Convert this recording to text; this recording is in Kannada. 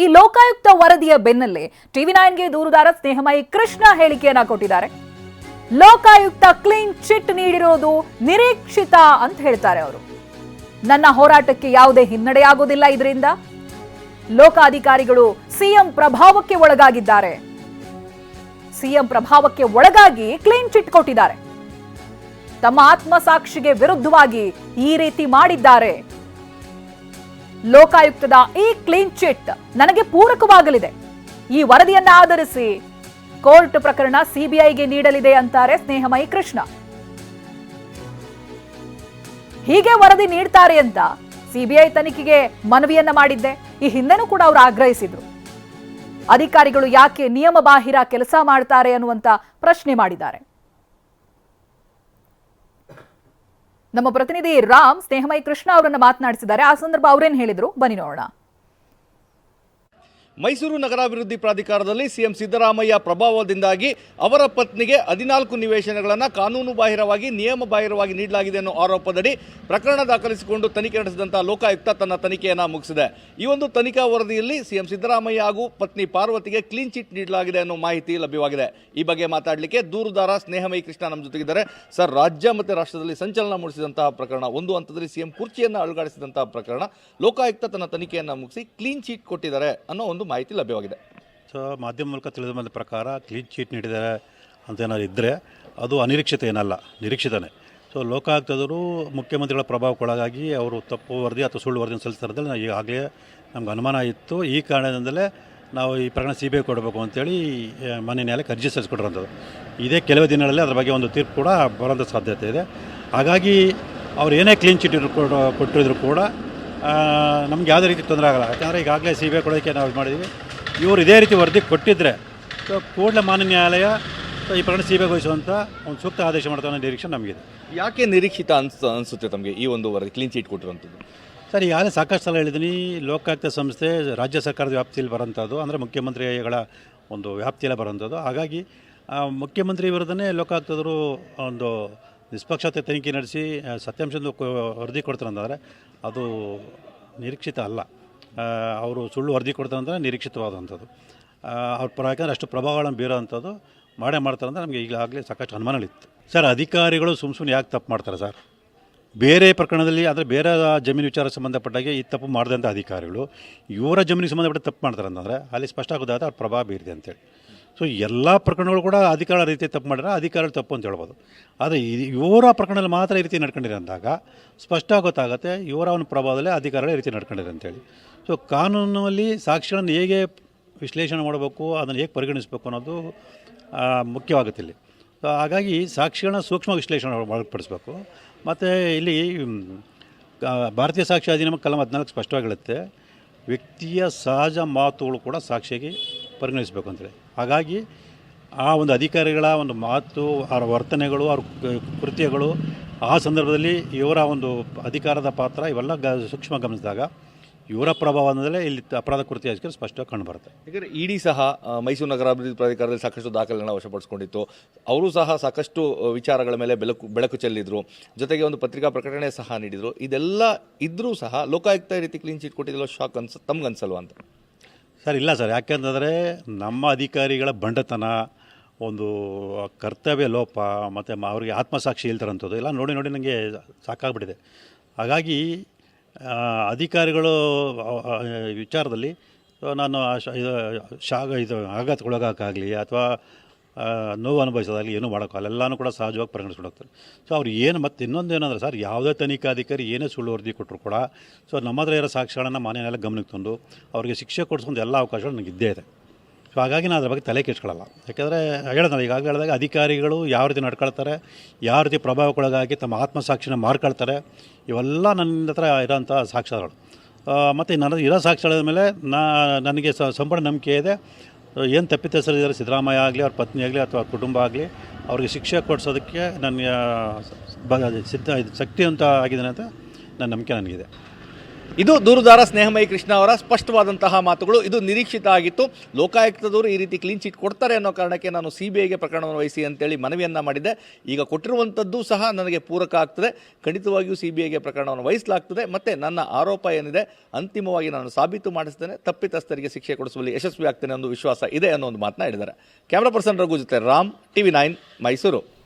ಈ ಲೋಕಾಯುಕ್ತ ವರದಿಯ ಬೆನ್ನಲ್ಲೇ TV9ಗೆ ದೂರುದಾರ ಸ್ನೇಹಮಯಿ ಕೃಷ್ಣ ಹೇಳಿಕೆಯನ್ನ ಕೊಟ್ಟಿದ್ದಾರೆ. ಲೋಕಾಯುಕ್ತ ಕ್ಲೀನ್ ಚಿಟ್ ನೀಡಿರೋದು ನಿರೀಕ್ಷಿತ ಅಂತ ಹೇಳ್ತಾರೆ ಅವರು. ನನ್ನ ಹೋರಾಟಕ್ಕೆ ಯಾವುದೇ ಹಿನ್ನಡೆಯಾಗೋದಿಲ್ಲ, ಇದರಿಂದ ಲೋಕಾಧಿಕಾರಿಗಳು ಸಿಎಂ ಪ್ರಭಾವಕ್ಕೆ ಒಳಗಾಗಿದ್ದಾರೆ. ಸಿಎಂ ಪ್ರಭಾವಕ್ಕೆ ಒಳಗಾಗಿ ಕ್ಲೀನ್ ಚಿಟ್ ಕೊಟ್ಟಿದ್ದಾರೆ. ತಮ್ಮ ಆತ್ಮಸಾಕ್ಷಿಗೆ ವಿರುದ್ಧವಾಗಿ ಈ ರೀತಿ ಮಾಡಿದ್ದಾರೆ. ಲೋಕಾಯುಕ್ತದ ಈ ಕ್ಲೀನ್ ಚಿಟ್ ನನಗೆ ಪೂರಕವಾಗಲಿದೆ. ಈ ವರದಿಯನ್ನ ಆಧರಿಸಿ ಕೋರ್ಟ್ ಪ್ರಕರಣ ಸಿಬಿಐಗೆ ನೀಡಲಿದೆ ಅಂತಾರೆ ಸ್ನೇಹಮಯಿ ಕೃಷ್ಣ. ಹೀಗೆ ವರದಿ ನೀಡ್ತಾರೆ ಅಂತ ಸಿಬಿಐ ತನಿಖೆಗೆ ಮನವಿಯನ್ನ ಮಾಡಿದ್ದೆ. ಈ ಹಿಂದೆನೂ ಕೂಡ ಅವರು ಆಗ್ರಹಿಸಿದ್ರು. ಅಧಿಕಾರಿಗಳು ಯಾಕೆ ನಿಯಮ ಬಾಹಿರ ಕೆಲಸ ಮಾಡ್ತಾರೆ ಅನ್ನುವಂತ ಪ್ರಶ್ನೆ ಮಾಡಿದ್ದಾರೆ. ನಮ್ಮ ಪ್ರತಿನಿಧಿ ರಾಮ್ ಸ್ನೇಹಮಯಿ ಕೃಷ್ಣ ಅವರನ್ನ ಮಾತನಾಡಿಸಿದ್ದಾರೆ. ಆ ಸಂದರ್ಭ ಅವರೇನ್ ಹೇಳಿದ್ರು ಬನ್ನಿ ನೋಡೋಣ. ಮೈಸೂರು ನಗರಾಭಿವೃದ್ಧಿ ಪ್ರಾಧಿಕಾರದಲ್ಲಿ ಸಿಎಂ ಸಿದ್ದರಾಮಯ್ಯ ಪ್ರಭಾವದಿಂದಾಗಿ ಅವರ ಪತ್ನಿಗೆ 14 ನಿವೇಶನಗಳನ್ನು ಕಾನೂನು ಬಾಹಿರವಾಗಿ ನಿಯಮ ಬಾಹಿರವಾಗಿ ನೀಡಲಾಗಿದೆ ಅನ್ನೋ ಆರೋಪದಡಿ ಪ್ರಕರಣ ದಾಖಲಿಸಿಕೊಂಡು ತನಿಖೆ ನಡೆಸಿದಂತಹ ಲೋಕಾಯುಕ್ತ ತನ್ನ ತನಿಖೆಯನ್ನು ಮುಗಿಸಿದೆ. ಈ ಒಂದು ತನಿಖಾ ವರದಿಯಲ್ಲಿ ಸಿಎಂ ಸಿದ್ದರಾಮಯ್ಯ ಹಾಗೂ ಪತ್ನಿ ಪಾರ್ವತಿಗೆ ಕ್ಲೀನ್ ಚಿಟ್ ನೀಡಲಾಗಿದೆ ಅನ್ನೋ ಮಾಹಿತಿ ಲಭ್ಯವಾಗಿದೆ. ಈ ಬಗ್ಗೆ ಮಾತಾಡಲಿಕ್ಕೆ ದೂರುದಾರ ಸ್ನೇಹಮಯಿ ಕೃಷ್ಣ ನಮ್ಮ ಜೊತೆಗಿದ್ದಾರೆ. ಸರ್, ರಾಜ್ಯ ಮತ್ತು ರಾಷ್ಟ್ರದಲ್ಲಿ ಸಂಚಲನ ಮೂಡಿಸಿದಂತಹ ಪ್ರಕರಣ, ಒಂದು ಹಂತದಲ್ಲಿ ಸಿಎಂ ಕುರ್ಚಿಯನ್ನು ಅಲುಗಾಡಿಸಿದಂತಹ ಪ್ರಕರಣ, ಲೋಕಾಯುಕ್ತ ತನ್ನ ತನಿಖೆಯನ್ನು ಮುಗಿಸಿ ಕ್ಲೀನ್ ಚಿಟ್ ಕೊಟ್ಟಿದ್ದಾರೆ ಅನ್ನೋ ಒಂದು ಮಾಹಿತಿ ಲಭ್ಯವಾಗಿದೆ. ಸೊ ಮಾಧ್ಯಮ ಮೂಲಕ ತಿಳಿದ ಬಂದ ಪ್ರಕಾರ ಕ್ಲೀನ್ ಚೀಟ್ ನೀಡಿದ್ದಾರೆ ಅಂತ ಏನಾದ್ರು ಇದ್ದರೆ ಅದು ಅನಿರೀಕ್ಷಿತ ಏನಲ್ಲ, ನಿರೀಕ್ಷಿತನೇ. ಸೊ ಲೋಕಾಯುಕ್ತದವರು ಮುಖ್ಯಮಂತ್ರಿಗಳ ಪ್ರಭಾವಕ್ಕೊಳಗಾಗಿ ಅವರು ತಪ್ಪು ವರದಿ ಅಥವಾ ಸುಳ್ಳು ವರದಿಯನ್ನು ಸಲ್ಲಿಸ್ತಾರಂತೇಳಿ ಈಗಾಗಲೇ ನಮ್ಗೆ ಅನುಮಾನ ಇತ್ತು. ಈ ಕಾರಣದಿಂದಲೇ ನಾವು ಈ ಪ್ರಕರಣ ಸಿಬಿಐ ಕೊಡಬೇಕು ಅಂತೇಳಿ ಮಾನ್ಯ ನ್ಯಾಯಾಲಯಕ್ಕೆ ಅರ್ಜಿ ಸಲ್ಲಿಸ್ಕೊಟ್ಟಿರೋಂಥದ್ದು. ಇದೇ ಕೆಲವೇ ದಿನಗಳಲ್ಲಿ ಅದರ ಬಗ್ಗೆ ಒಂದು ತೀರ್ಪು ಕೂಡ ಬರೋಂಥ ಸಾಧ್ಯತೆ ಇದೆ. ಹಾಗಾಗಿ ಅವ್ರು ಏನೇ ಕ್ಲೀನ್ ಚೀಟ್ ಕೊಟ್ಟಿದ್ರು ಕೂಡ ನಮ್ಗೆ ಯಾವುದೇ ರೀತಿ ತೊಂದರೆ ಆಗಲ್ಲ. ಯಾಕಂದರೆ ಈಗಾಗಲೇ ಸಿಬಿಐ ಕೊಡೋಕ್ಕೆ ನಾವು ಇದು ಮಾಡಿದ್ವಿ. ಇವರು ಇದೇ ರೀತಿ ವರದಿ ಕೊಟ್ಟಿದ್ದರೆ ಸೊ ಕೂಡಲೇ ಮಾನ್ಯ ನ್ಯಾಯಾಲಯ ಈ ಪ್ರಕರಣ ಸಿಬಿಐ ವಹಿಸುವಂಥ ಒಂದು ಸೂಕ್ತ ಆದೇಶ ಮಾಡ್ತಾ ಅನ್ನೋ ನಿರೀಕ್ಷೆ ನಮಗಿದೆ. ಯಾಕೆ ನಿರೀಕ್ಷಿತ ಅನಿಸುತ್ತೆ ತಮಗೆ ಈ ಒಂದು ವರದಿ ಕ್ಲೀನ್ ಚೀಟ್ ಕೊಟ್ಟಿರುವಂಥದ್ದು? ಸರ್, ಈಗಾಗಲೇ ಸಾಕಷ್ಟು ಸಲ ಹೇಳಿದ್ದೀನಿ, ಲೋಕಾಯುಕ್ತ ಸಂಸ್ಥೆ ರಾಜ್ಯ ಸರ್ಕಾರದ ವ್ಯಾಪ್ತಿಯಲ್ಲಿ ಬರೋಂಥದ್ದು, ಅಂದರೆ ಮುಖ್ಯಮಂತ್ರಿಗಳ ಒಂದು ವ್ಯಾಪ್ತಿಯಲ್ಲೇ ಬರೋಂಥದ್ದು. ಹಾಗಾಗಿ ಮುಖ್ಯಮಂತ್ರಿ ವಿರುದ್ಧನೇ ಲೋಕಾಯುಕ್ತದರು ಒಂದು ನಿಷ್ಪಕ್ಷತೆ ತನಿಖೆ ನಡೆಸಿ ಸತ್ಯಾಂಶದ ವರದಿ ಕೊಡ್ತಾರೆ ಅಂತಂದರೆ ಅದು ನಿರೀಕ್ಷಿತ ಅಲ್ಲ. ಅವರು ಸುಳ್ಳು ವರದಿ ಕೊಡ್ತಾರೆ ಅಂದರೆ ನಿರೀಕ್ಷಿತವಾದಂಥದ್ದು. ಅವ್ರ ಯಾಕಂದರೆ ಅಷ್ಟು ಪ್ರಭಾವಗಳನ್ನು ಬೀರೋವಂಥದ್ದು ಮಾಡ್ತಾರೆ ಅಂದರೆ ನಮಗೆ ಈಗಾಗಲೇ ಸಾಕಷ್ಟು ಅನುಮಾನಗಳಿತ್ತು. ಸರ್, ಅಧಿಕಾರಿಗಳು ಸುಮ್ಮನೆ ಯಾಕೆ ತಪ್ಪು ಮಾಡ್ತಾರೆ ಸರ್? ಬೇರೆ ಪ್ರಕರಣದಲ್ಲಿ ಅಂದರೆ ಬೇರೆ ಜಮೀನು ವಿಚಾರ ಸಂಬಂಧಪಟ್ಟಾಗೆ ಈ ತಪ್ಪು ಮಾಡಿದಂಥ ಅಧಿಕಾರಿಗಳು ಇವರ ಜಮೀನಿಗೆ ಸಂಬಂಧಪಟ್ಟ ತಪ್ಪು ಮಾಡ್ತಾರೆ ಅಂತಂದರೆ ಅಲ್ಲಿ ಸ್ಪಷ್ಟ ಆಗೋದಾದ್ರೆ ಅವ್ರ ಪ್ರಭಾವ ಬೀರಿದೆ ಅಂತೇಳಿ. ಸೊ ಎಲ್ಲ ಪ್ರಕರಣಗಳು ಕೂಡ ಅಧಿಕಾರ ರೀತಿ ತಪ್ಪು ಮಾಡಿದ್ರೆ ಅಧಿಕಾರಿಗಳು ತಪ್ಪು ಅಂತ ಹೇಳ್ಬೋದು. ಆದರೆ ಇವರ ಪ್ರಕರಣದಲ್ಲಿ ಮಾತ್ರ ಈ ರೀತಿ ನಡ್ಕೊಂಡಿರೋ ಅಂದಾಗ ಸ್ಪಷ್ಟ ಗೊತ್ತಾಗುತ್ತೆ ಇವರ ಒಂದು ಪ್ರಭಾವದಲ್ಲೇ ಅಧಿಕಾರಿಗಳು ಈ ರೀತಿ ನಡ್ಕೊಂಡಿದೆ ಅಂತೇಳಿ. ಸೊ ಕಾನೂನಲ್ಲಿ ಸಾಕ್ಷಿಗಳನ್ನು ಹೇಗೆ ವಿಶ್ಲೇಷಣೆ ಮಾಡಬೇಕು, ಅದನ್ನು ಹೇಗೆ ಪರಿಗಣಿಸಬೇಕು ಅನ್ನೋದು ಮುಖ್ಯವಾಗುತ್ತೆ ಇಲ್ಲಿ. ಸೊ ಹಾಗಾಗಿ ಸಾಕ್ಷಿಗಳನ್ನ ಸೂಕ್ಷ್ಮ ವಿಶ್ಲೇಷಣೆ ಒಳಪಡಿಸಬೇಕು. ಮತ್ತು ಇಲ್ಲಿ ಭಾರತೀಯ ಸಾಕ್ಷಿ ಅಧಿನಿಯಮ ಕಲಂ 14 ಸ್ಪಷ್ಟವಾಗಿ ಹೇಳುತ್ತೆ, ವ್ಯಕ್ತಿಯ ಸಹಜ ಮಾತುಗಳು ಕೂಡ ಸಾಕ್ಷಿಯಾಗಿ ಪರಿಗಣಿಸಬೇಕು ಅಂತೇಳಿ. ಹಾಗಾಗಿ ಆ ಒಂದು ಅಧಿಕಾರಿಗಳ ಒಂದು ಮಾತು, ಅವರ ವರ್ತನೆಗಳು, ಅವ್ರ ಕೃತ್ಯಗಳು, ಆ ಸಂದರ್ಭದಲ್ಲಿ ಇವರ ಒಂದು ಅಧಿಕಾರದ ಪಾತ್ರ ಇವೆಲ್ಲ ಸೂಕ್ಷ್ಮ ಗಮನಿಸಿದಾಗ ಇವರ ಪ್ರಭಾವದಿಂದಲೇ ಇಲ್ಲಿ ಅಪರಾಧ ಕೃತ್ಯ ಸ್ಪಷ್ಟವಾಗಿ ಕಂಡುಬರುತ್ತೆ. ಯಾಕಂದರೆ ಇಡಿ ಸಹ ಮೈಸೂರು ನಗರಾಭಿವೃದ್ಧಿ ಪ್ರಾಧಿಕಾರದಲ್ಲಿ ಸಾಕಷ್ಟು ದಾಖಲೆಗಳನ್ನು ವಶಪಡಿಸಿಕೊಂಡಿತ್ತು. ಅವರು ಸಹ ಸಾಕಷ್ಟು ವಿಚಾರಗಳ ಮೇಲೆ ಬೆಳಕು ಚೆಲ್ಲಿದ್ರು. ಜೊತೆಗೆ ಒಂದು ಪತ್ರಿಕಾ ಪ್ರಕಟಣೆ ಸಹ ನೀಡಿದರು. ಇದೆಲ್ಲ ಇದ್ದರೂ ಸಹ ಲೋಕಾಯುಕ್ತ ಈ ರೀತಿ ಕ್ಲೀನ್ ಚೀಟ್ ಕೊಟ್ಟಿದ್ದಲ್ಲ, ಶಾಕ್ ತಮ್ಗನ್ಸಲ್ವಾ ಅಂತ? ಸರ್, ಇಲ್ಲ ಸರ್. ಯಾಕೆಂತಂದರೆ ನಮ್ಮ ಅಧಿಕಾರಿಗಳ ಬಂಡತನ, ಒಂದು ಕರ್ತವ್ಯ ಲೋಪ ಮತ್ತು ಅವರಿಗೆ ಆತ್ಮಸಾಕ್ಷಿ ಇಲ್ತಾರಂಥದ್ದು ಎಲ್ಲ ನೋಡಿ ನನಗೆ ಸಾಕಾಗ್ಬಿಟ್ಟಿದೆ. ಹಾಗಾಗಿ ಅಧಿಕಾರಿಗಳು ವಿಚಾರದಲ್ಲಿ ನಾನು ಆಘಾತಕ್ಕೊಳಗಾಗಲಿ ಅಥವಾ ನೋವು ಅನುಭವಿಸೋದಾಗಲಿ ಏನೂ ಮಾಡೋಕ್ಕಾಗಲ್ಲ. ಎಲ್ಲನೂ ಕೂಡ ಸಹಜವಾಗಿ ಪರಿಗಣಿಸ್ಕೊಂಡು ಹೋಗ್ತಾರೆ. ಸೊ ಅವ್ರು ಏನು ಮತ್ತು ಇನ್ನೊಂದು ಏನಂದರೆ ಸರ್, ಯಾವುದೇ ತನಿಖಾಧಿಕಾರಿ ಏನೇ ಸುಳ್ಳು ವರದಿ ಕೊಟ್ಟರು ಕೂಡ ಸೊ ನಮ್ಮ ಹತ್ರ ಇರೋ ಸಾಕ್ಷಿಗಳನ್ನು ಮಾನ್ಯನೆಲ್ಲ ಗಮನಕ್ಕೆ ತಂದು ಅವರಿಗೆ ಶಿಕ್ಷೆ ಕೊಡಿಸ್ಕೊಂಡು ಎಲ್ಲ ಅವಕಾಶಗಳು ನನಗೆ ಇದ್ದೇ ಇದೆ. ಸೊ ಹಾಗಾಗಿ ನಾನು ಅದ್ರ ಬಗ್ಗೆ ತಲೆ ಕೆಡ್ಸ್ಕೊಳ್ಳಲ್ಲ. ಯಾಕೆಂದರೆ ಹೇಳಿದ್ನಲ್ಲ, ಈಗಾಗಲೇ ಹೇಳಿದಾಗ ಅಧಿಕಾರಿಗಳು ಯಾವ ರೀತಿ ನಡ್ಕೊಳ್ತಾರೆ, ಯಾವ ರೀತಿ ಪ್ರಭಾವಕ್ಕೊಳಗಾಗಿ ತಮ್ಮ ಆತ್ಮಸಾಕ್ಷಿನ ಮಾರ್ಕೊಳ್ತಾರೆ, ಇವೆಲ್ಲ ನನ್ನ ಹತ್ರ ಇರೋಂಥ ಸಾಕ್ಷ್ಯಗಳು. ಮತ್ತು ನನ್ನ ಇರೋ ಸಾಕ್ಷ್ಯಗಳ ಮೇಲೆ ನನಗೆ ಸಂಪೂರ್ಣ ನಂಬಿಕೆ ಇದೆ. ಏನು ತಪ್ಪಿತಸ್ಥರಿದ್ದಾರೆ, ಸಿದ್ದರಾಮಯ್ಯ ಆಗಲಿ, ಅವ್ರ ಪತ್ನಿ ಆಗಲಿ ಅಥವಾ ಕುಟುಂಬ ಆಗಲಿ, ಅವ್ರಿಗೆ ಶಿಕ್ಷೆ ಕೊಡಿಸೋದಕ್ಕೆ ನನ್ನ ಶಕ್ತಿ ಅಂತ ಆಗಿದ್ದೇನೆ ಅಂತ ನನ್ನ ನಂಬಿಕೆ ನನಗಿದೆ. ಇದು ದೂರುದಾರ ಸ್ನೇಹಮಯಿ ಕೃಷ್ಣ ಅವರ ಸ್ಪಷ್ಟವಾದಂತಹ ಮಾತುಗಳು. ಇದು ನಿರೀಕ್ಷಿತ ಆಗಿತ್ತು. ಲೋಕಾಯುಕ್ತದವರು ಈ ರೀತಿ ಕ್ಲೀನ್ ಚಿಟ್ ಕೊಡ್ತಾರೆ ಅನ್ನೋ ಕಾರಣಕ್ಕೆ ನಾನು CBIಗೆ ಪ್ರಕರಣವನ್ನು ವಹಿಸಿ ಅಂತೇಳಿ ಮನವಿಯನ್ನು ಮಾಡಿದ್ದೆ. ಈಗ ಕೊಟ್ಟಿರುವಂಥದ್ದು ಸಹ ನನಗೆ ಪೂರಕ ಆಗ್ತದೆ. ಖಂಡಿತವಾಗಿಯೂ CBIಗೆ ಪ್ರಕರಣವನ್ನು ವಹಿಸಲಾಗ್ತದೆ. ಮತ್ತು ನನ್ನ ಆರೋಪ ಏನಿದೆ ಅಂತಿಮವಾಗಿ ನಾನು ಸಾಬೀತು ಮಾಡಿಸ್ತೇನೆ, ತಪ್ಪಿತಸ್ಥರಿಗೆ ಶಿಕ್ಷೆ ಕೊಡಿಸುವಲ್ಲಿ ಯಶಸ್ವಿ ಆಗ್ತೇನೆ ಅನ್ನೋ ವಿಶ್ವಾಸ ಇದೆ ಅನ್ನೋ ಒಂದು ಮಾತನ್ನ ಹೇಳಿದ್ದಾರೆ. ಕ್ಯಾಮ್ರಾ ಪರ್ಸನ್ ರಘು ಜೊತೆ ರಾಮ್, TV9 ಮೈಸೂರು.